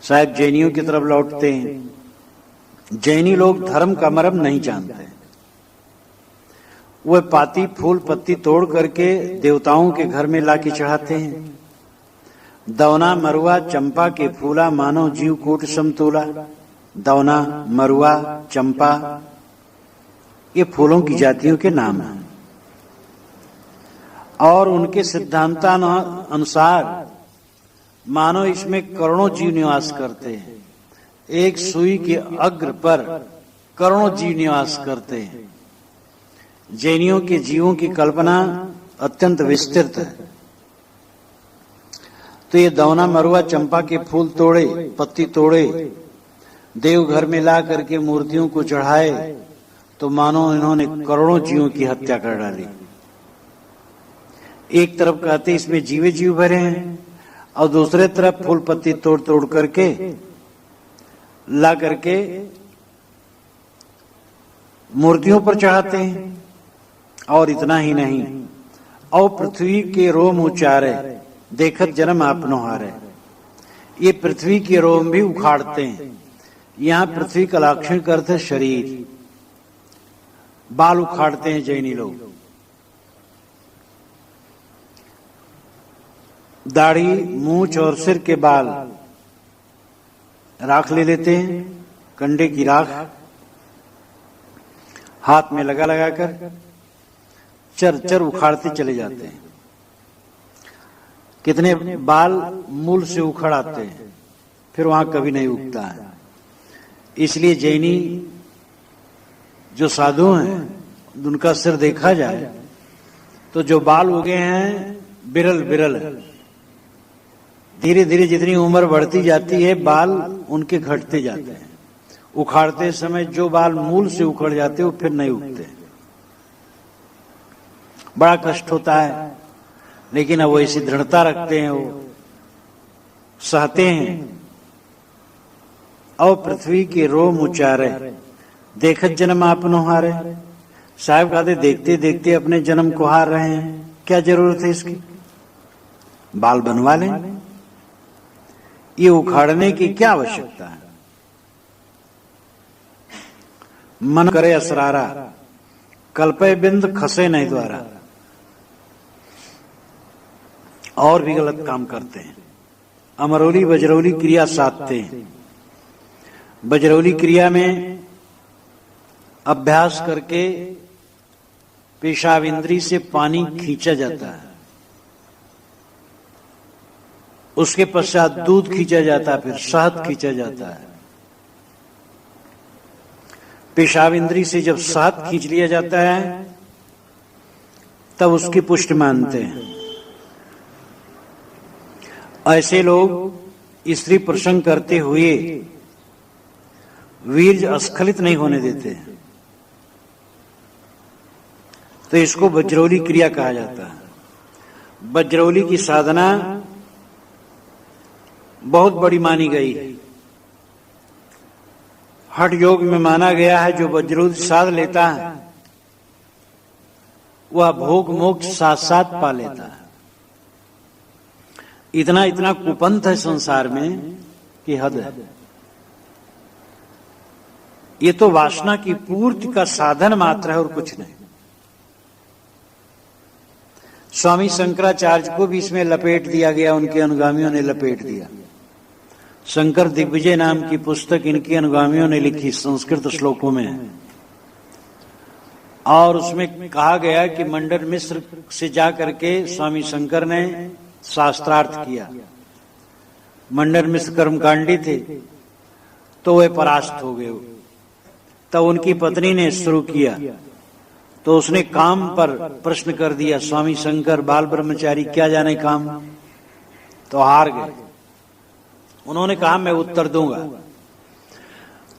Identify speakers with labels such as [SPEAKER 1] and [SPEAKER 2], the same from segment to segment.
[SPEAKER 1] साहब जैनियों की तरफ लौटते हैं। जैनी लोग धर्म का मर्म नहीं जानते। वह पाती फूल पत्ती तोड़ करके देवताओं के घर में लाके चढ़ाते हैं। दौना मरुआ चंपा के फूला, मानो जीव कूट समतोला। दौना मरुआ चंपा ये फूलों की जातियों के नाम हैं और उनके सिद्धांतानुसार मानो इसमें करोड़ों जीव निवास करते हैं। एक सुई के अग्र पर करोड़ों जीव निवास करते हैं। जैनियों के जीवों की कल्पना अत्यंत विस्तृत है। तो ये दौना मरुआ चंपा के फूल तोड़े, पत्ती तोड़े, देवघर में ला करके मूर्तियों को चढ़ाए तो मानो इन्होंने करोड़ों जीवों की हत्या कर डाली। एक तरफ कहते इसमें जीवे जीव भरे हैं और दूसरे तरफ फूल पत्ती तोड़ तोड़ करके ला करके मूर्तियों पर चढ़ाते हैं। और इतना ही नहीं, और पृथ्वी के रोम उचारे, देखत जन्म आपनो हारे। ये पृथ्वी के रोम भी उखाड़ते हैं। यहां पृथ्वी का लाक्षणिक अर्थ है शरीर। बाल उखाड़ते हैं जैनी लोग। दाढ़ी, मूंछ और सिर के बाल राख ले लेते हैं, कंडे की राख हाथ में लगा लगा कर चर चर उखाड़ते चले जाते हैं। कितने बाल मूल से उखड़ आते हैं, फिर वहां कभी नहीं उगता है। इसलिए जैनी जो साधु हैं उनका सिर देखा जाए तो जो बाल उगे हैं बिरल बिरल। धीरे धीरे जितनी उम्र बढ़ती जाती है बाल उनके घटते जाते हैं। उखाड़ते समय जो बाल मूल से उखड़ जाते हैं वो फिर नहीं उगते। बड़ा कष्ट होता है, लेकिन अब वो ऐसी दृढ़ता रखते हैं, वो सहते हैं। और पृथ्वी के रोम उचारे, देखत जन्म आपनो हारे। साहब कहते देखते देखते अपने जन्म को हार रहे हैं, क्या जरूरत है इसकी, बाल बनवा लें। ये उखाड़ने की क्या आवश्यकता है। मन करे असरारा, कल्पे बिंद खसे नहीं द्वारा। और भी गलत काम करते हैं। अमरोली बजरौली क्रिया साधते हैं। बजरौली क्रिया में अभ्यास करके पेशाब इंद्री से पानी खींचा जाता है, उसके पश्चात दूध खींचा जाता है, फिर शहद खींचा जाता है। पेशाब इंद्री से जब शहद खींच लिया जाता है तब उसकी पुष्टि मानते हैं। ऐसे लोग स्त्री प्रसंग करते हुए वीर्य अस्खलित नहीं होने देते हैं, तो इसको बजरौली क्रिया कहा जाता है। बजरौली की साधना बहुत बड़ी मानी गई है। हठ योग में माना गया है जो बजरौली साध लेता है वह भोग मोक्ष साथ साथ पा लेता है। इतना इतना कुपंथ है संसार में कि हद है। ये तो वासना की पूर्ति का साधन मात्र है और कुछ नहीं। स्वामी शंकराचार्य को भी इसमें लपेट दिया गया, उनके अनुगामियों ने लपेट दिया। शंकर दिग्विजय नाम की पुस्तक इनके अनुगामियों ने लिखी, संस्कृत श्लोकों में, और उसमें कहा गया कि मंडन मिश्र से जाकर के स्वामी शंकर ने शास्त्रार्थ किया। मंडन मिश्र कर्मकांडी थे तो वे परास्त हो गए। तब उनकी पत्नी ने शुरू किया तो उसने काम पर प्रश्न कर दिया, स्वामी शंकर बाल ब्रह्मचारी क्या जाने काम, तो हार गए। उन्होंने कहा मैं उत्तर दूंगा।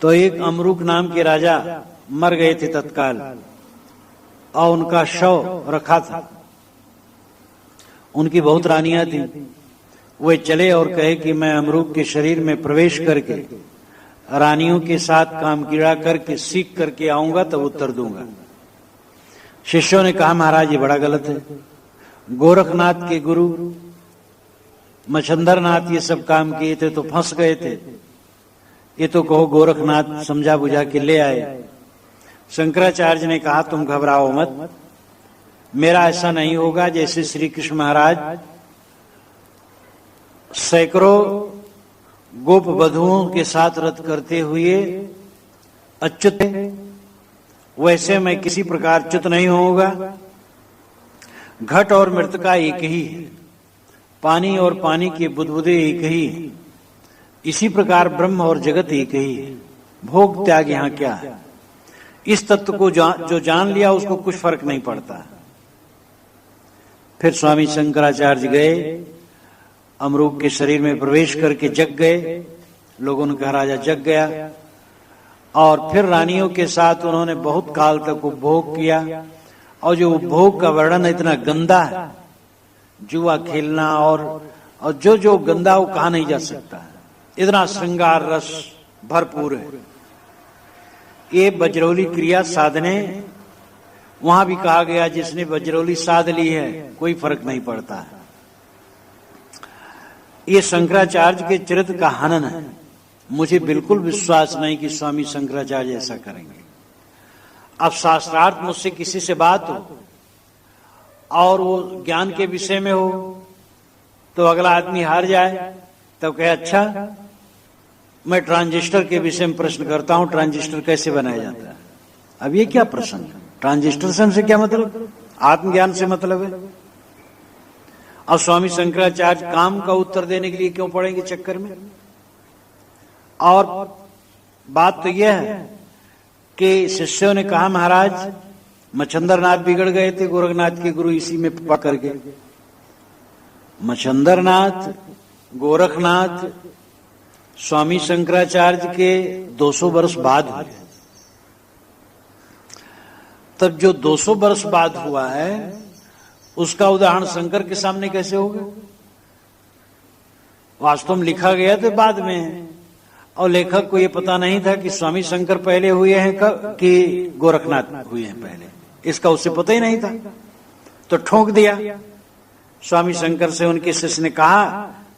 [SPEAKER 1] तो एक अमरूक नाम के राजा मर गए थे तत्काल और उनका शव रखा था। उनकी बहुत रानियां थी। वे चले और कहे कि मैं अमरूक के शरीर में प्रवेश करके रानियों के साथ काम कीड़ा करके सीख करके आऊंगा तब उत्तर दूंगा। शिष्यों ने कहा महाराज ये बड़ा गलत है। गोरखनाथ के गुरु मच्छंदरनाथ ये सब काम किए थे तो फंस गए थे, ये तो कहो गोरखनाथ समझा बुझा के ले आए। शंकराचार्य ने कहा तुम घबराओ मत, मेरा ऐसा नहीं होगा। जैसे श्री कृष्ण महाराज सैकड़ों गोप वधुओं के साथ रथ करते हुए अच्युत, वैसे मैं किसी प्रकार च्युत नहीं होऊंगा। घट और मृतिका एक ही है, पानी और पानी के बुदबुदे एक ही है, इसी प्रकार ब्रह्म और जगत एक ही है। भोग त्याग यहां क्या है? इस तत्व को जो जान लिया उसको कुछ फर्क नहीं पड़ता। फिर स्वामी शंकराचार्य गए, अमरूक के शरीर में प्रवेश करके जग गए। लोगों ने कहा राजा जग गया। और फिर रानियों के साथ उन्होंने बहुत काल तक उपभोग किया। और जो उपभोग का वर्णन इतना गंदा है, जुआ खेलना और जो जो गंदा वो कहा नहीं जा सकता, इतना श्रृंगार रस भरपूर है। ये वज्रौली क्रिया साधने, वहां भी कहा गया जिसने वज्रौली साध ली है कोई फर्क नहीं पड़ता है। ये शंकराचार्य के चरित्र का हनन है। मुझे बिल्कुल विश्वास नहीं कि स्वामी शंकराचार्य ऐसा करेंगे। अब शास्त्रार्थ मुझसे किसी से बात हो और वो ज्ञान के विषय में हो तो अगला आदमी हार जाए, तो कहे अच्छा मैं ट्रांजिस्टर के विषय में प्रश्न करता हूं, ट्रांजिस्टर कैसे बनाया जाता है। अब ये क्या प्रश्न है? ट्रांजिस्टर से हमसे क्या मतलब? आत्मज्ञान से मतलब है। और स्वामी शंकराचार्य काम का उत्तर देने के लिए क्यों पड़ेंगे चक्कर में? और बात तो यह है कि शिष्यों ने कहा महाराज मच्छंदरनाथ बिगड़ गए थे, गोरखनाथ के गुरु इसी में पकड़ के। मच्छंदरनाथ गोरखनाथ स्वामी शंकराचार्य के 200 वर्ष बाद हुए। तब जो 200 वर्ष बाद हुआ है उसका उदाहरण शंकर के सामने कैसे होगा? वास्तव में लिखा गया तो बाद में, और लेखक को यह पता नहीं था कि स्वामी शंकर पहले हुए हैं कि गोरखनाथ हुए हैं पहले, इसका उससे पता ही नहीं था। तो ठोक दिया। स्वामी शंकर से उनके शिष्य ने कहा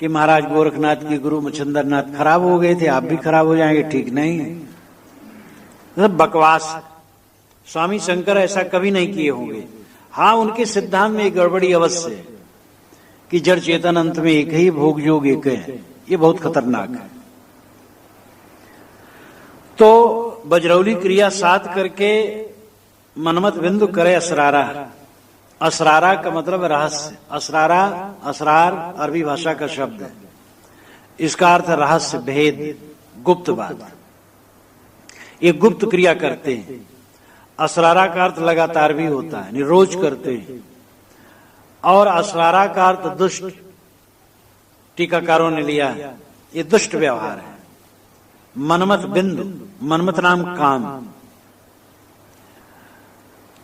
[SPEAKER 1] कि महाराज गोरखनाथ के गुरु मच्छंदरनाथ खराब हो गए थे, आप भी खराब हो जाएंगे, ठीक नहीं है। मतलब बकवास। स्वामी शंकर ऐसा कभी नहीं किए होंगे। हाँ, उनके सिद्धांत में एक गड़बड़ी अवश्य है कि जड़ चेतन अंत में एक ही, भोग योग एक है। ये बहुत खतरनाक है। तो वज्रौली क्रिया साध करके मनमत बिंदु करे असरारा। असरारा का मतलब रहस्य। असरारा, असरार अरबी भाषा का शब्द है। इसका अर्थ रहस्य, भेद, गुप्त बात। ये गुप्त क्रिया करते हैं। असरारा का अर्थ लगातार भी होता है, रोज करते हैं। और असरारा का अर्थ दुष्ट, टीकाकारों ने लिया है, ये दुष्ट व्यवहार है। मनमत बिंदु, मनमत नाम काम,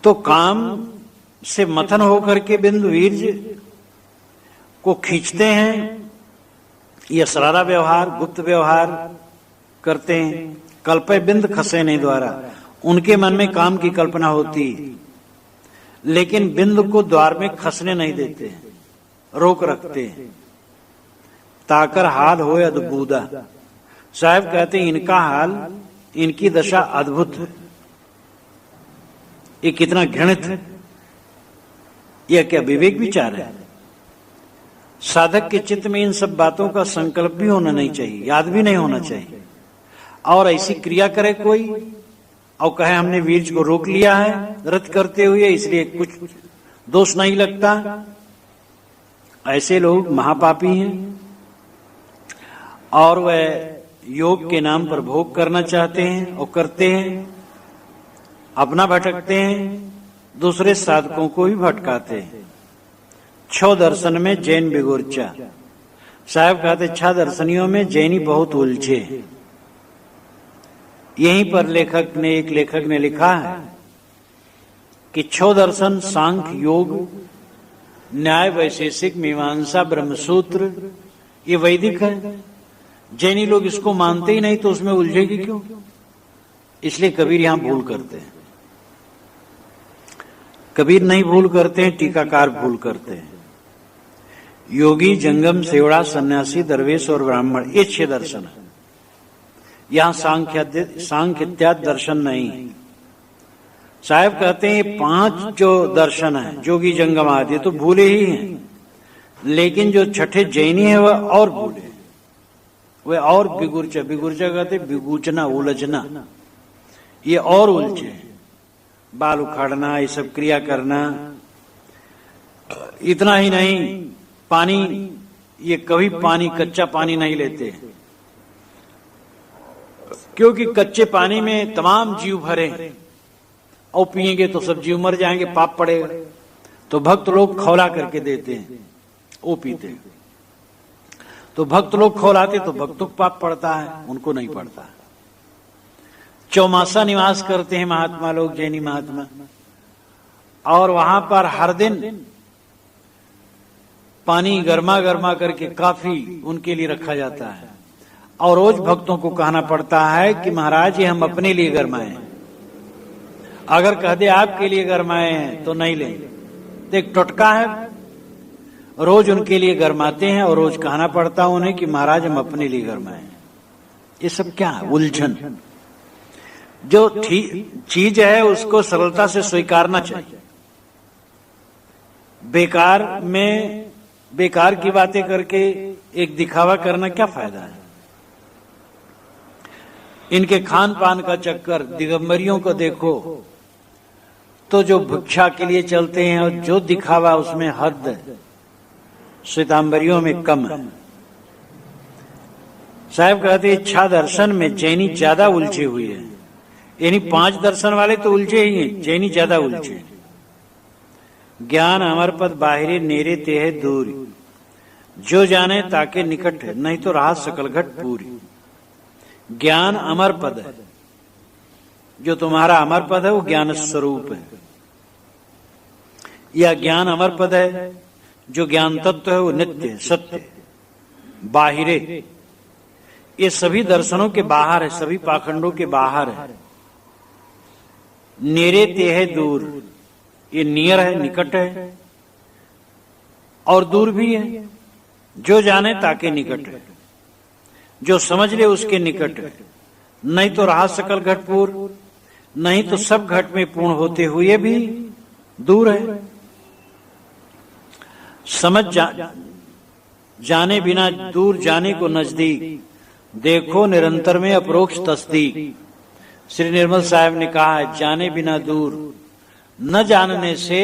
[SPEAKER 1] तो काम से मथन होकर के बिंदु वीर्य को खींचते हैं। ये असरारा व्यवहार, गुप्त व्यवहार करते हैं। कल्पे बिंद खसेने द्वारा उनके मन में काम की कल्पना होती है, लेकिन बिंदु को द्वार में खसने नहीं देते, रोक रखते हैं। ताकर हाल हो अद्भुता। साहब कहते हैं इनका हाल, इनकी दशा अद्भुत है। ये कितना घृणित है। यह क्या विवेक विचार है? साधक के चित्त में इन सब बातों का संकल्प भी होना नहीं चाहिए, याद भी नहीं होना चाहिए। और ऐसी क्रिया करे कोई और कहे हमने वीर्य को रोक लिया है रथ करते हुए, इसलिए कुछ दोष नहीं लगता। ऐसे लोग महापापी हैं और वह योग के नाम पर भोग करना चाहते हैं और करते हैं। अपना भटकते हैं, दूसरे साधकों को भी भटकाते हैं। 6 दर्शन में जैन बिगुर्चा। साहब कहते 6 दर्शनियों में जैनी बहुत उलझे। यहीं पर एक लेखक ने लिखा है कि 6 दर्शन सांख्य, योग, न्याय, वैशेषिक, मीमांसा, ब्रह्मसूत्र ये वैदिक है। जैनी लोग इसको मानते ही नहीं तो उसमें उलझेगी क्यों? इसलिए कबीर यहां भूल करते हैं। कबीर नहीं भूल करते हैं, टीकाकार भूल करते हैं। योगी, जंगम, सेवड़ा, सन्यासी, दरवेश और ब्राह्मण, ये 6 दर्शन है। यहां सांख्य इत्यादि दर्शन नहीं है। साहब कहते हैं ये 5 जो दर्शन है, जोगी, जंगम आदि, तो भूले ही हैं, लेकिन जो छठे जैनी है वह और भूले, वह और बिगुर्चा कहते बिगुचना, उलझना, ये और उलझे, बाल उखाड़ना, ये सब क्रिया करना। इतना ही नहीं, पानी, ये कभी पानी, कच्चा पानी नहीं लेते, क्योंकि कच्चे पानी में तमाम जीव भरे, और पिएंगे तो सब जीव मर जाएंगे, पाप पड़ेगा। तो भक्त लोग खौला करके देते हैं, वो पीते हैं। तो भक्त लोग खौलाते तो भक्तों को पाप पड़ता है, उनको नहीं पड़ता। चौमासा निवास करते हैं महात्मा लोग, जैनी महात्मा, और वहां पर हर दिन पानी गर्मा गर्मा करके काफी उनके लिए रखा जाता है, और रोज भक्तों को कहना पड़ता है कि महाराज ये हम अपने लिए गरमाए, अगर कह दे आपके लिए गरमाए हैं तो नहीं लेंगे। तो एक टोटका है, रोज उनके लिए गरमाते हैं और रोज कहना पड़ता है उन्हें कि महाराज हम अपने लिए गरमाए। ये सब क्या है? उलझन। जो चीज है उसको सरलता से स्वीकारना चाहिए। बेकार की बातें करके एक दिखावा करना क्या फायदा है? इनके खान पान का चक्कर, दिगंबरियों को देखो तो जो भिक्षा के लिए चलते हैं और जो दिखावा उसमें हद है, श्वेतांबरियों में कम है। साहब कहते इच्छा दर्शन में जैनी ज्यादा उलझे हुए हैं, यानी 5 दर्शन वाले तो उलझे ही हैं, जैनी ज्यादा उलझे। ज्ञान अमर पद बाहिरे नेरे ते है दूर, जो जाने ताके निकट है, नहीं तो रहा सकल घट पूरी। ज्ञान अमर पद है, जो तुम्हारा अमर पद है वो ज्ञान स्वरूप है, या ज्ञान अमर पद है, जो ज्ञान तत्व है वो नित्य सत्य बाहिरे। ये सभी दर्शनों के बाहर है, सभी पाखंडों के बाहर है। नेरे ते है दूर, ये नियर है, निकट है, और दूर भी है। जो जाने ताके निकट है, जो समझ ले उसके निकट है, नहीं तो रहा सकल घट पूर्ण, नहीं तो सब घट में पूर्ण होते हुए भी दूर है। समझ जाने बिना दूर, जाने को नजदीक, देखो निरंतर में अपरोक्ष तस्दीक। श्री निर्मल साहब ने कहा है, जाने बिना दूर, न जानने से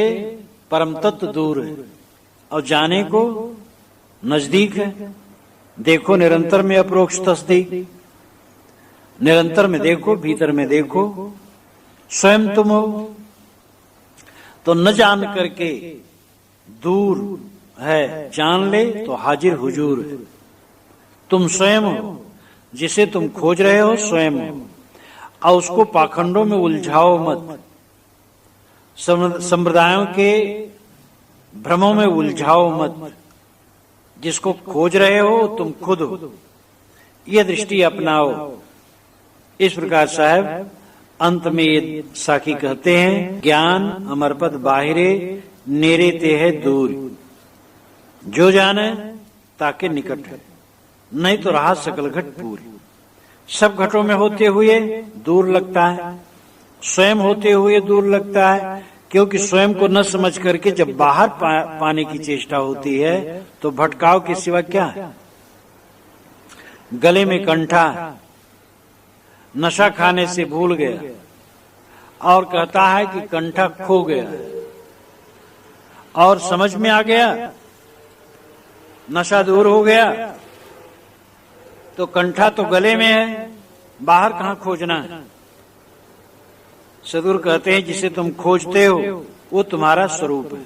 [SPEAKER 1] परम तत्व दूर है, और जाने को नजदीक है। देखो निरंतर में अपरोक्ष तस्दीक, निरंतर में देखो, भीतर में देखो, स्वयं तुम हो। तो न जान करके दूर है, जान ले तो हाजिर हुजूर है। तुम स्वयं हो, जिसे तुम खोज रहे हो स्वयं हो, और उसको पाखंडों में उलझाओ मत, संप्रदायों के भ्रमों में उलझाओ मत। जिसको खोज रहे हो तुम खुद हो, यह दृष्टि अपनाओ। इस प्रकार साहब अंत में ये साखी कहते हैं, ज्ञान अमरपद बाहिरे नेरे ते है दूर, जो जाने ताके निकट है, नहीं तो रहा सकल घट पूरी। सब घटों में होते हुए दूर लगता है, स्वयं होते हुए दूर लगता है, क्योंकि स्वयं को न समझ करके जब बाहर पाने की चेष्टा होती है तो भटकाव के सिवा क्या है। गले में कंठा, नशा खाने से भूल गया और कहता है कि कंठा खो गया, और समझ में आ गया, नशा दूर हो गया, तो कंठा तो गले में है, बाहर कहां खोजना है। सदगुरु कहते हैं, जिसे तुम खोजते हो वो तुम्हारा स्वरूप है।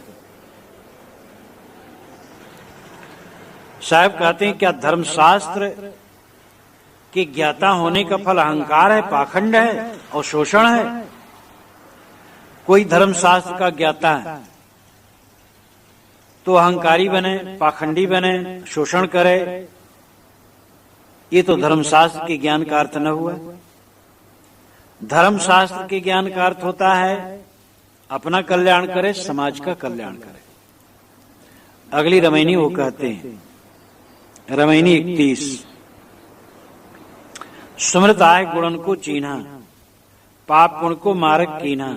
[SPEAKER 1] साहब कहते हैं, क्या धर्मशास्त्र के ज्ञाता होने का फल अहंकार है, पाखंड है और शोषण है? कोई धर्मशास्त्र का ज्ञाता है तो अहंकारी बने, पाखंडी बने, शोषण करे, ये तो धर्मशास्त्र के ज्ञान का अर्थ न हुआ। धर्मशास्त्र के ज्ञान का अर्थ होता है अपना कल्याण करे, समाज का कल्याण करे। अगली रमैनी वो कहते हैं, रमैनी 31। सुमृत आय गुणन को चीन्हा, पाप गुण को मारक कीन्हा।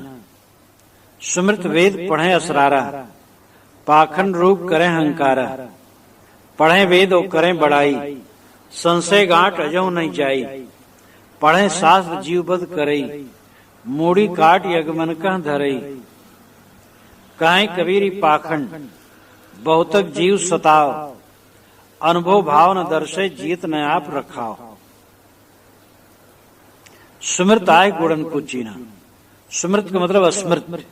[SPEAKER 1] सुमृत वेद पढ़े असरारा, पाखंड रूप करें हंकारा। पढ़े वेद और करें बड़ाई, संशय गांठ अजो नहीं जाई। पढ़े शास्त्र जीवबद्ध करई, मूड़ी काट यगमन कह धरई। कहें कबीरी पाखंड, बहुतक जीव सताव। अनुभव भाव न दर्शे, जीत न आप रखाओ। सुमृत आय गुणन को चीना। सुमृत का मतलब अस्मृत।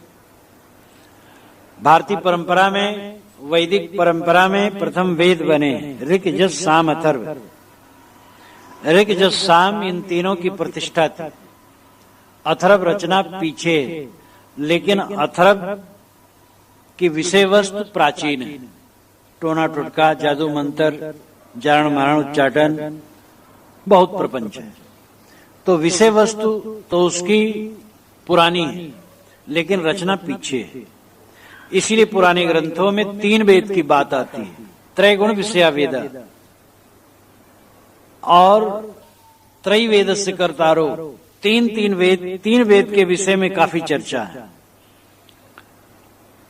[SPEAKER 1] भारतीय परंपरा में, वैदिक परंपरा में प्रथम वेद बने, ऋक यजुः साम अथर्व। ऋक यजुः साम इन तीनों की प्रतिष्ठा थी। अथर्व रचना पीछे, लेकिन अथर्व की विषय वस्तु प्राचीन है। टोना टुटका, जादू मंत्र, जारण मारण उच्चाटन, बहुत प्रपंच है। तो विषय वस्तु तो उसकी पुरानी है, लेकिन रचना पीछे है। इसीलिए पुराने ग्रंथों में 3 वेद की बात आती है। त्रैगुण विषया वेद और त्रैवेदस्य कर्तारो। 3 वेद के विषय में काफी चर्चा है।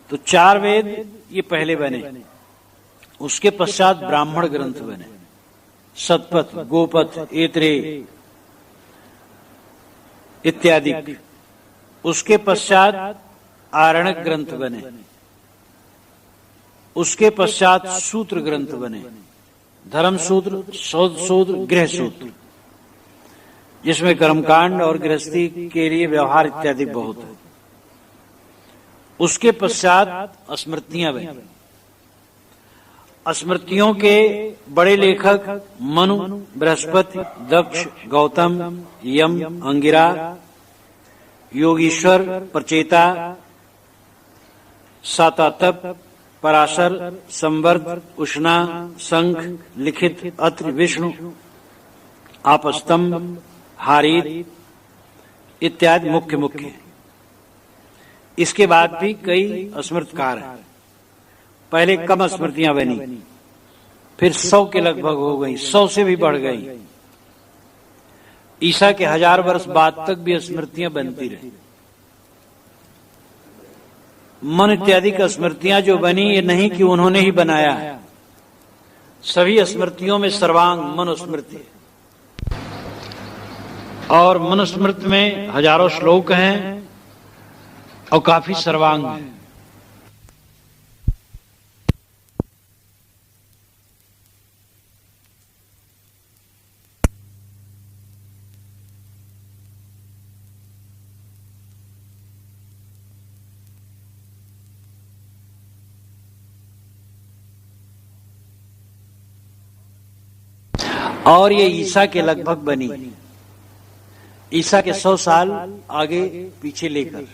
[SPEAKER 1] तो 4 वेद ये पहले बने, उसके पश्चात ब्राह्मण ग्रंथ बने, शतपथ, गोपथ, ऐत्रेय इत्यादि। उसके पश्चात आरण्यक ग्रंथ बने, उसके पश्चात सूत्र ग्रंथ बने, धर्म सूत्र, शोध सूत्र, गृह सूत्र, जिसमें कर्मकांड और गृहस्थी के लिए व्यवहार इत्यादि बहुत है। उसके पश्चात स्मृतियां बनी। स्मृतियों के बड़े लेखक मनु, बृहस्पति, दक्ष, गौतम, यम, अंगिरा, योगीश्वर, प्रचेता, सातातप, पराशर, संवर्त, उष्णा, शंख, लिखित, अत्रि, विष्णु, आपस्तंभ, हारीत इत्यादि मुख्य हैं। इसके बाद भी कई स्मृतकार हैं। पहले कम स्मृतियां बनी, फिर 100 के लगभग हो गई, 100 से भी बढ़ गई। ईसा के 1000 वर्ष बाद तक भी स्मृतियां बनती रही। मन इत्यादि की स्मृतियां जो बनी, ये नहीं कि उन्होंने ही बनाया है। सभी स्मृतियों में सर्वांग मनुस्मृति है। और मनुस्मृति में हजारों श्लोक हैं और काफी सर्वांग हैं। और ये ईसा के लगभग बनी, ईसा के 100 साल आगे पीछे लेकर।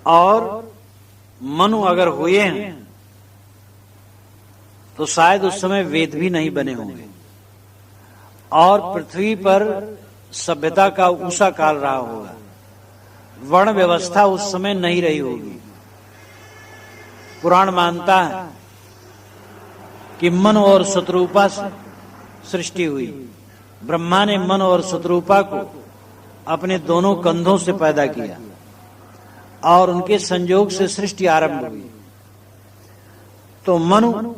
[SPEAKER 1] और मनु अगर हुए हैं तो शायद उस समय वेद भी नहीं बने होंगे और पृथ्वी पर सभ्यता का ऊंचा काल रहा होगा। वर्ण व्यवस्था उस समय नहीं रही होगी। पुराण मानता है कि मन और शत्रुपा से सृष्टि हुई। ब्रह्मा ने मन और शत्रुपा को अपने दोनों कंधों से पैदा किया और उनके संयोग से सृष्टि आरंभ हुई। तो मनु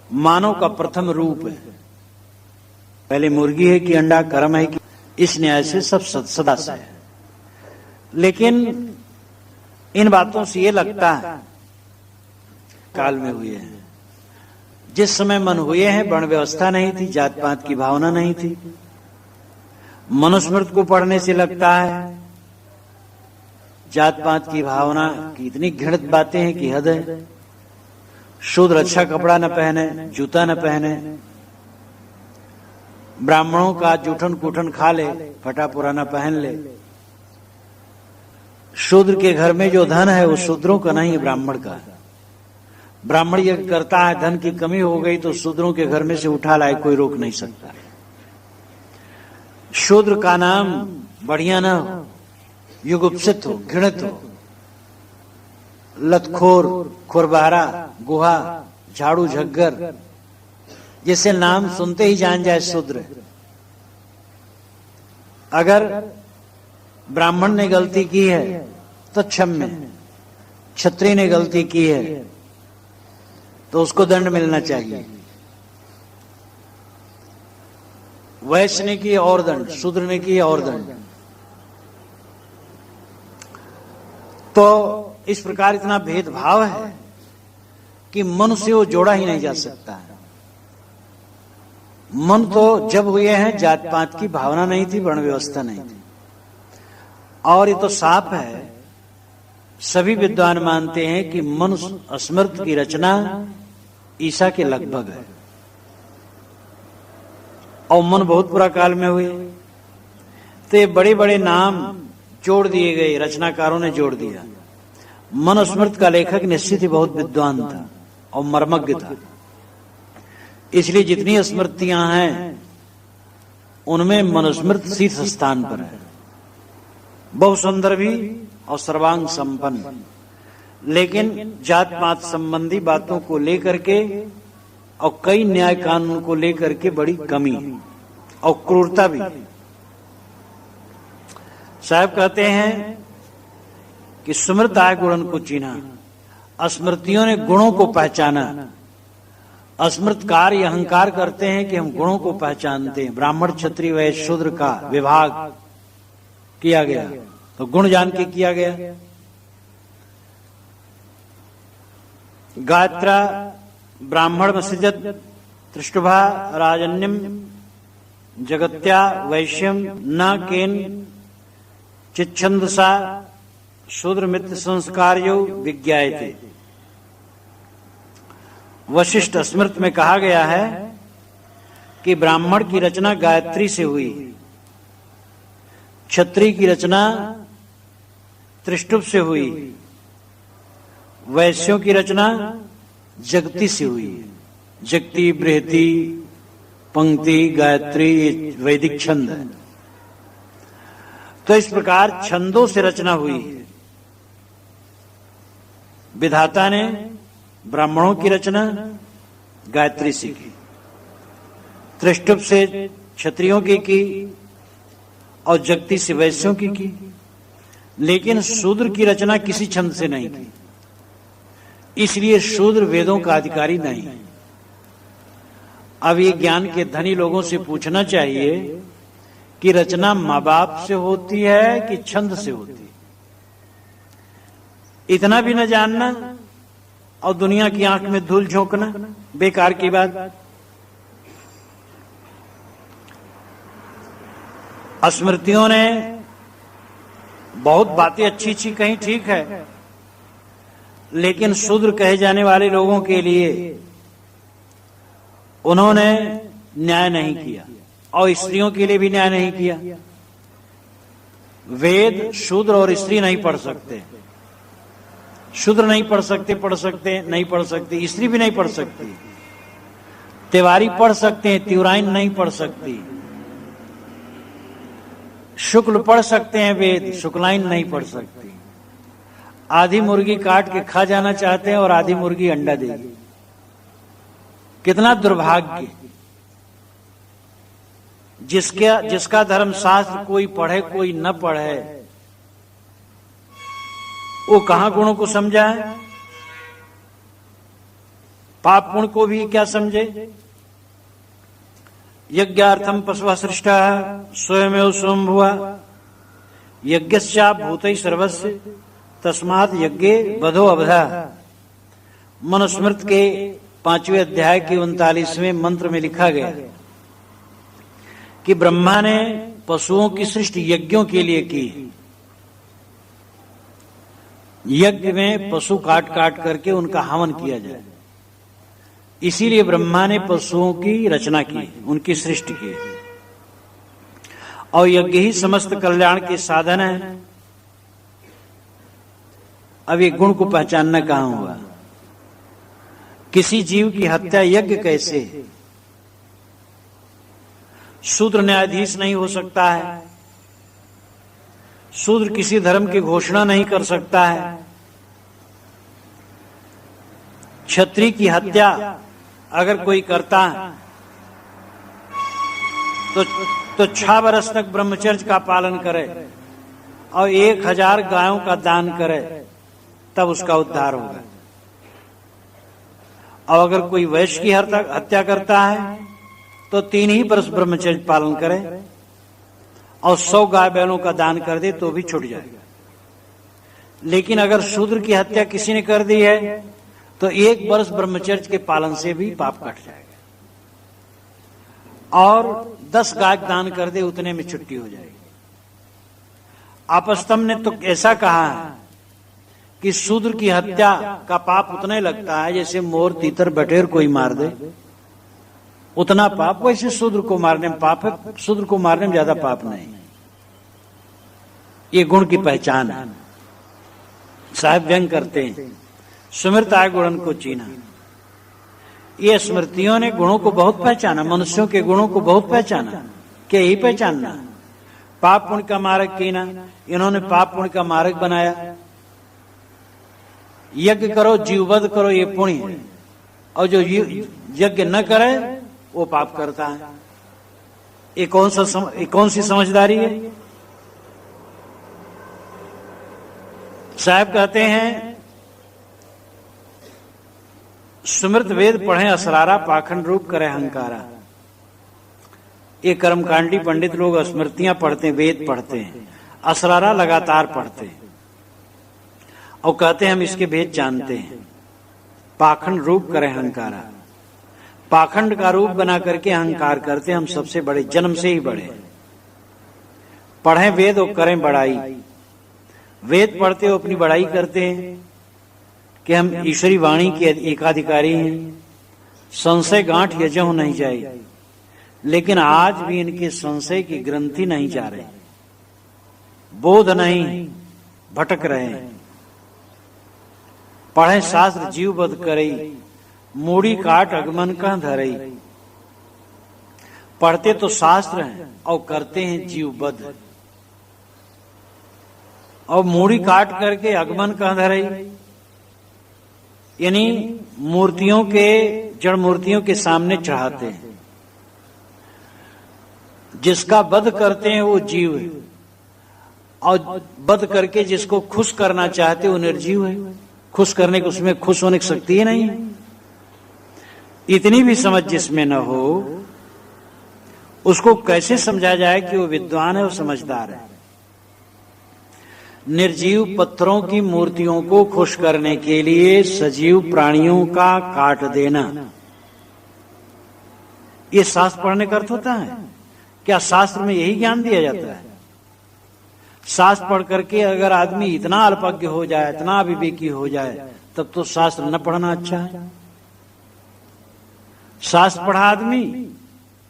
[SPEAKER 1] मानव का प्रथम रूप है। पहले मुर्गी है कि अंडा, कर्म है कि, इस न्याय से सब सदा से है। लेकिन इन बातों से ये लगता है काल में हुए हैं। जिस समय मन हुए हैं वर्ण व्यवस्था नहीं थी, जात पात की भावना नहीं थी। मनुस्मृति को पढ़ने से लगता है जात पात की भावना की इतनी घृणित बातें हैं कि हद है। शूद्र अच्छा कपड़ा न पहने, जूता न पहने, ब्राह्मणों का जूठन कूठन खा ले, फटा पुराना पहन ले। शूद्र के घर में जो धन है वो शूद्रों का नहीं, ब्राह्मण का है। ब्राह्मण यज्ञ करता है, धन की कमी हो गई तो शूद्रों के घर में से उठा लाए, कोई रोक नहीं सकता। शूद्र का नाम बढ़िया न हो, युगुप्सित हो, घृणित हो। लतखोर, खुरबहरा, गुहा, झाड़ू झग्गर, जिसे नाम सुनते ही जान जाए शूद्र। अगर ब्राह्मण ने गलती की है तो क्षम्य, क्षत्रिय ने गलती की है तो उसको दंड मिलना चाहिए। वैश्य ने की और दंड, शूद्र ने की और दंड। तो इस प्रकार इतना भेदभाव है कि मनुष्य वो जोड़ा ही नहीं जा सकता है। मन तो जब हुए हैं जात पात की भावना नहीं थी, वर्ण व्यवस्था नहीं थी। और ये तो साफ है, सभी विद्वान मानते हैं कि मनुष्य स्मृत की रचना ईसा के लगभग है, और मन बहुत पुरा काल में हुए। तो ये बड़े बड़े नाम जोड़ दिए गए, रचनाकारों ने जोड़ दिया। मनुस्मृत का लेखक निश्चित ही बहुत विद्वान था और मर्मज्ञ था, इसलिए जितनी स्मृतियां हैं उनमें मनुस्मृत शीर्ष स्थान पर है, बहुत सुंदर भी और सर्वांग संपन्न। लेकिन जात पात संबंधी बातों को लेकर के और कई न्याय कानून को लेकर के बड़ी कमी और क्रूरता भी। साहब कहते हैं कि स्मृत आय गुणन को चीना, स्मृतियों ने गुणों को पहचाना। अस्मृतकार ये अहंकार करते हैं कि हम गुणों को पहचानते हैं। ब्राह्मण, क्षत्रिय, वैश्य, शूद्र का विभाग किया गया तो गुण जान के किया गया। गात्रा ब्राह्मण मसिजत त्रिष्टुभा राजन्यम जगत्या वैश्यम न केन चिच्छन्दसा शूद्र मित्र संस्कार्यो विज्ञायते। वशिष्ठ स्मृत में कहा गया है कि ब्राह्मण की रचना गायत्री से हुई, क्षत्रिय की रचना त्रिष्टुभ से हुई, वैश्यों की रचना जगती से हुई। जगती, बृहति, पंक्ति, गायत्री वैदिक छंद है। तो इस प्रकार छंदों से रचना हुई है। विधाता ने ब्राह्मणों की रचना गायत्री से की, त्रिष्टुभ से क्षत्रियों की और जगती से वैश्यों की। लेकिन शूद्र की रचना किसी छंद से नहीं की, इसलिए शूद्र वेदों का अधिकारी नहीं। अब ये ज्ञान के धनी लोगों से पूछना चाहिए कि रचना माँ बाप से होती है कि छंद से होती है। इतना भी न जानना और दुनिया की आंख में धूल झोंकना बेकार की बात। स्मृतियों ने बहुत बातें अच्छी अच्छी कही, ठीक है, लेकिन शूद्र कहे जाने वाले लोगों के लिए उन्होंने न्याय नहीं किया और स्त्रियों के लिए भी न्याय नहीं किया। वेद शूद्र और स्त्री नहीं पढ़ सकते, शूद्र नहीं पढ़ सकते, नहीं पढ़ सकती, स्त्री भी नहीं पढ़ सकती। तिवारी पढ़ सकते हैं, तिवराइन नहीं पढ़ सकती। शुक्ल पढ़ सकते हैं वेद, शुक्लाइन नहीं पढ़ सकती। आधी मुर्गी काट के खा जाना चाहते हैं और आधी मुर्गी अंडा देगी। कितना दुर्भाग्य। जिसका धर्मशास्त्र कोई पढ़े कोई न पढ़े, वो कहां गुणों को समझा है, पाप पुण्य को भी क्या समझे। यज्ञार्थम पशुः सृष्टा स्वयमेव स्वयंभुवा यज्ञस्या भूतैः सर्वस्य तस्मात् यज्ञे बधो अवधा। मनुस्मृत के 5वें अध्याय के 39वें मंत्र में लिखा गया कि ब्रह्मा ने पशुओं की सृष्टि यज्ञों के लिए की। यज्ञ में पशु काट काट करके उनका हवन किया जाए, इसीलिए ब्रह्मा ने पशुओं की रचना की, उनकी सृष्टि की। और यज्ञ ही समस्त कल्याण के साधन है। अब ये गुण को पहचानना कहां हुआ। किसी जीव की हत्या यज्ञ कैसे। शूद्र न्यायाधीश नहीं हो सकता है, शूद्र किसी धर्म की घोषणा नहीं कर सकता है, क्षत्रिय की हत्या अगर कोई करता है तो 6 वर्ष तक ब्रह्मचर्य का पालन करे और 1000 गायों का दान करे, तब उसका उद्धार होगा। और अगर कोई वैश्य की हत्या करता है तो 3 ही वर्ष ब्रह्मचर्य पालन करे और 100 गाय बैलों का दान कर दे तो भी छूट जाएगा। लेकिन अगर शूद्र की हत्या किसी ने कर दी है तो 1 वर्ष ब्रह्मचर्य के पालन से भी पाप कट जाएगा, और 10 गाय दान कर दे उतने में छुट्टी हो जाएगी। आपस्तम ने तो ऐसा कहा है कि शूद्र की हत्या का पाप उतना ही लगता है जैसे मोर तीतर बटेर कोई मार दे, उतना पाप वैसे शूद्र को मारने में पाप है, शूद्र को मारने में ज्यादा पाप नहीं। ये गुण की पहचान है। साहब व्यंग करते हैं, सुमिरता गुणन को चीना। ये स्मृतियों ने गुणों को बहुत पहचाना, मनुष्यों के गुणों को बहुत पहचाना। क्या यही पहचानना? पाप पुण्य का मार्ग कीना, इन्होंने पाप पुण्य का मार्ग बनाया। यज्ञ करो, जीववध करो, ये पुण्य है, और जो यज्ञ न करे वो पाप करता है। ये कौन सी समझदारी है? साहब कहते हैं, सुमृत वेद पढ़े असरारा, पाखंड रूप करे अहंकारा। ये कर्मकांडी पंडित लोग स्मृतियां पढ़ते हैं, वेद पढ़ते हैं, असरारा लगातार पढ़ते हैं और कहते हैं हम इसके भेद जानते हैं। पाखंड रूप करे अहंकारा, पाखंड का रूप बना करके अहंकार करते हैं हम सबसे बड़े, जन्म से ही बड़े। पढ़े वेद और करें बड़ाई। वेद पढ़ते हो अपनी बड़ाई करते हैं कि हम ईश्वरी वाणी के एकाधिकारी हैं, संशय गांठ यजहु नहीं जाए। लेकिन आज भी इनके संशय की ग्रंथि नहीं जा रहे, बोध नहीं, भटक रहे हैं। पढ़े शास्त्र जीव बध करई, मूड़ी काट अगमन का धरई। पढ़ते तो शास्त्र हैं और करते हैं जीव बध, और मूड़ी काट करके अगमन का धरई, यानी मूर्तियों के, जड़ मूर्तियों के सामने चढ़ाते हैं। जिसका वध करते हैं वो जीव है, और वध करके जिसको खुश करना चाहते वो निर्जीव है। खुश करने को, उसमें खुश होने की शक्ति ही नहीं है। इतनी भी समझ जिसमें न हो, उसको कैसे समझा जाए कि वो विद्वान है और समझदार है? निर्जीव पत्थरों की मूर्तियों को खुश करने के लिए सजीव प्राणियों का काट देना, ये शास्त्र पढ़ने का अर्थ होता है क्या? शास्त्र में यही ज्ञान दिया जाता है? शास्त्र पढ़ करके अगर आदमी इतना अल्पज्ञ हो जाए, इतना अविवेकी हो जाए, तब तो शास्त्र न पढ़ना अच्छा है। शास्त्र पढ़ा आदमी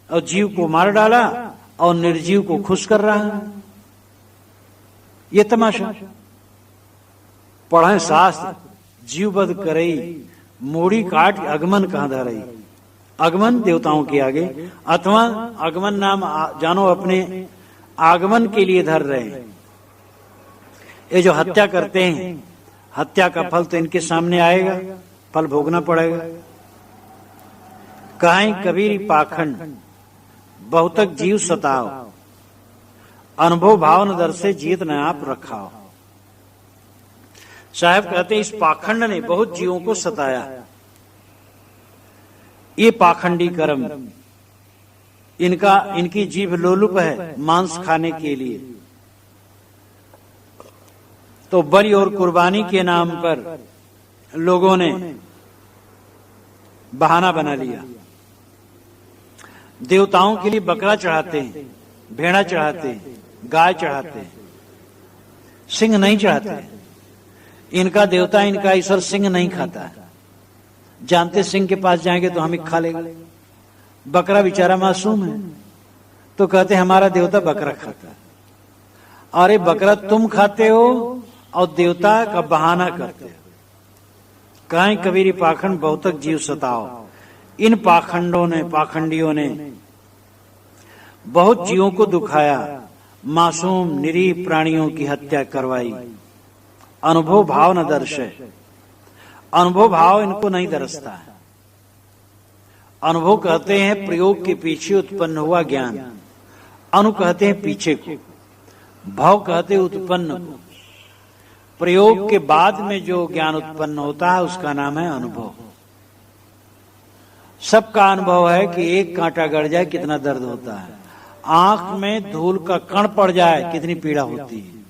[SPEAKER 1] और जीव को मार डाला और निर्जीव को खुश कर रहा है, ये तमाशा। पढ़े शास्त्र जीव वध करई, मूड़ी काट अगमन कहां धरई। आगमन देवताओं के आगे, अथवा आगमन नाम जानो अपने आगमन के लिए धर रहे हैं। ये जो हत्या करते हैं, हत्या का फल तो इनके सामने आएगा, फल भोगना पड़ेगा। कहीं कबीर पाखंड बहुतक जीव सताओ, अनुभव भाव न दर से जीत न आप रखाओ। साहब कहते हैं इस पाखंड ने बहुत जीवों को सताया। ये पाखंडी कर्म, इनकी जीभ लोलुप है मांस खाने के लिए, तो बलि और कुर्बानी के नाम पर लोगों ने बहाना बना लिया। देवताओं के लिए बकरा चढ़ाते हैं, भेड़ा चढ़ाते हैं, गाय चढ़ाते हैं, सिंह नहीं चढ़ाते। इनका देवता, इनका ईश्वर सिंह नहीं खाता है। जानते सिंह के पास जाएंगे तो हम खा लेगा। बकरा बेचारा मासूम है, तो कहते हमारा देवता बकरा खाता है। अरे बकरा तुम खाते हो और देवता का बहाना करते हो। कहीं कबीरी पाखंड बहुतक जीव सताओ। इन पाखंडियों ने बहुत जीवों को दुखाया, मासूम निरीह प्राणियों की हत्या करवाई। अनुभव भाव न दर्शे, अनुभव भाव इनको नहीं दरसता है। अनुभव कहते हैं प्रयोग के पीछे उत्पन्न हुआ ज्ञान, अनु कहते हैं पीछे को, भाव कहते हैं उत्पन्न को। प्रयोग के बाद में जो ज्ञान उत्पन्न होता है उसका नाम है अनुभव। सबका अनुभव है कि एक कांटा गड़ जाए कितना दर्द होता है, आंख में धूल का कण पड़ जाए कितनी पीड़ा होती है।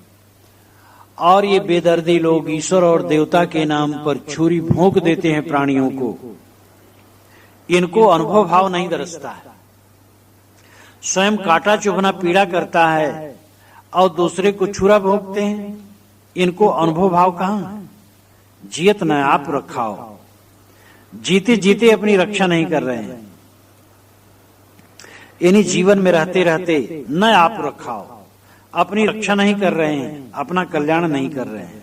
[SPEAKER 1] और ये बेदर्दी लोग ईश्वर और देवता के नाम पर छुरी भोंक देते हैं प्राणियों को, इनको अनुभव भाव नहीं दरसता है। स्वयं कांटा चुभना पीड़ा करता है और दूसरे को छुरा भोंकते हैं, इनको अनुभव भाव कहां है? जियत न आप रखाओ, जीते जीते अपनी रक्षा नहीं कर रहे हैं। यानी जीवन में रहते रहते न आप रखाओ, अपनी रक्षा नहीं कर रहे हैं, अपना कल्याण नहीं कर रहे हैं।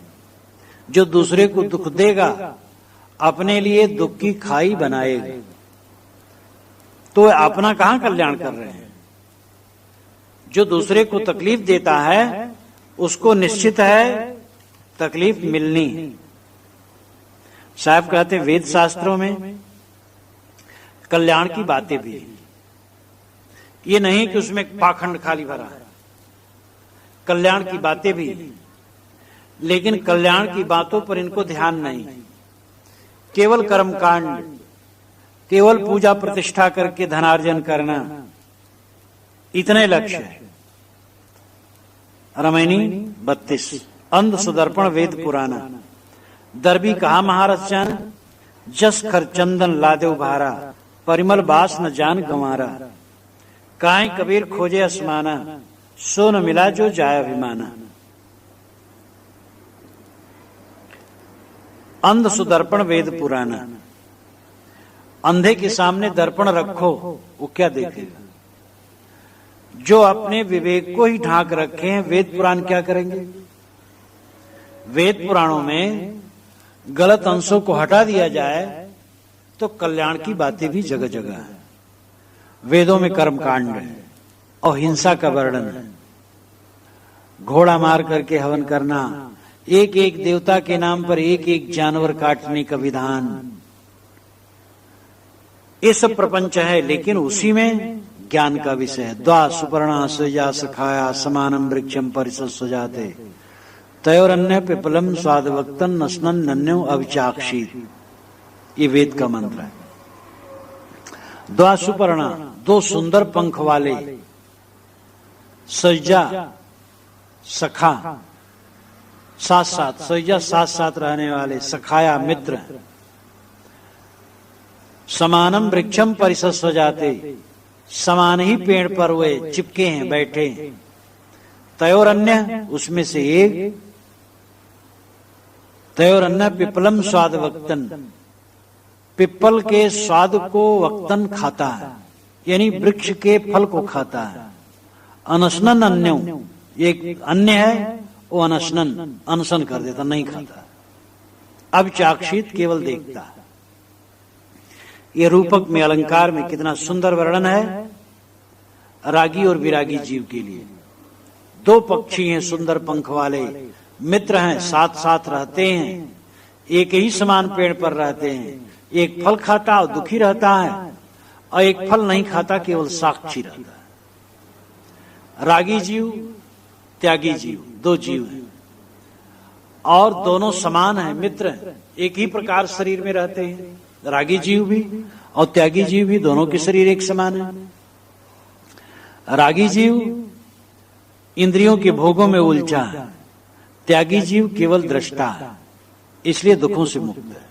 [SPEAKER 1] जो दूसरे को दुख देगा अपने लिए दुख की खाई बनाएगा, तो अपना कहां कल्याण कर रहे हैं। जो दूसरे को तकलीफ देता है उसको निश्चित है तकलीफ मिलनी। साहब कहते वेद शास्त्रों में कल्याण की बातें भी है, ये नहीं कि उसमें पाखंड खाली भरा है, कल्याण की बातें भी है, लेकिन कल्याण की बातों पर इनको ध्यान नहीं। केवल कर्मकांड, केवल पूजा प्रतिष्ठा करके धनार्जन करना, इतने लक्ष्य है। रामायणी 32 अंध सुदर्पण वेद पुराना। दरबी कहा महारचन, जस खर चंदन लादेव भारा, परिमल बास न जान गंवारा। काहे कबीर खोजे असमाना, सो न मिला जो जाय अभिमाना। अंध सुदर्पण वेद पुराना। अंधे के सामने दर्पण रखो, वो क्या देखेगा? जो अपने विवेक को ही ढांक रखे हैं, वेद पुराण क्या करेंगे? वेद पुराणों में गलत अंशों को हटा दिया जाए तो कल्याण की बातें भी जगह जगह है। वेदों में कर्मकांड है और हिंसा का वर्णन है, घोड़ा मार करके हवन करना, एक एक देवता के नाम पर एक एक जानवर काटने का विधान, ये सब प्रपंच है। लेकिन उसी में ज्ञान का विषय है। द्वा सुपर्णा सजा सखाया, समानम वृक्षम परिषद सजाते, तयोरन्य पिपलम स्वादवक्तन नस्नन नन्यो अविचाक्षी। ये वेद का मंत्र है। द्वा सुपर्णा, दो सुंदर पंख वाले, सजा सखा, साथ साथ, सजा साथ साथ रहने वाले, सखाया मित्र, समानम वृक्षम परिषद सजाते, समान ही पेड़ पर वे चिपके हैं, बैठे। तयोरन्य, उसमें से एक, तयोरन्य पिपलम स्वाद वक्तन, पिपल के स्वाद को वक्तन खाता है, यानी वृक्ष के फल को खाता है। अनशनन अन्यो, एक अन्य है, वो अनशनन, अनशन कर देता, नहीं खाता। अब चाक्षित केवल देखता है। ये रूपक में, अलंकार में कितना सुंदर वर्णन है रागी और विरागी जीव के लिए। दो पक्षी हैं सुंदर पंख वाले, मित्र हैं, साथ साथ रहते हैं, एक ही समान पेड़ पर रहते हैं। एक फल खाता और दुखी रहता है, और एक फल नहीं खाता, केवल साक्षी रहता है। रागी जीव, त्यागी जीव, दो जीव हैं और दोनों समान हैं, मित्र हैं, एक ही प्रकार शरीर में रहते हैं। रागी जीव भी और त्यागी जीव भी, दोनों के शरीर एक समान है। रागी जीव इंद्रियों के भोगों में उलझा है, त्यागी जीव केवल दृष्टा है, इसलिए दुखों से मुक्त है।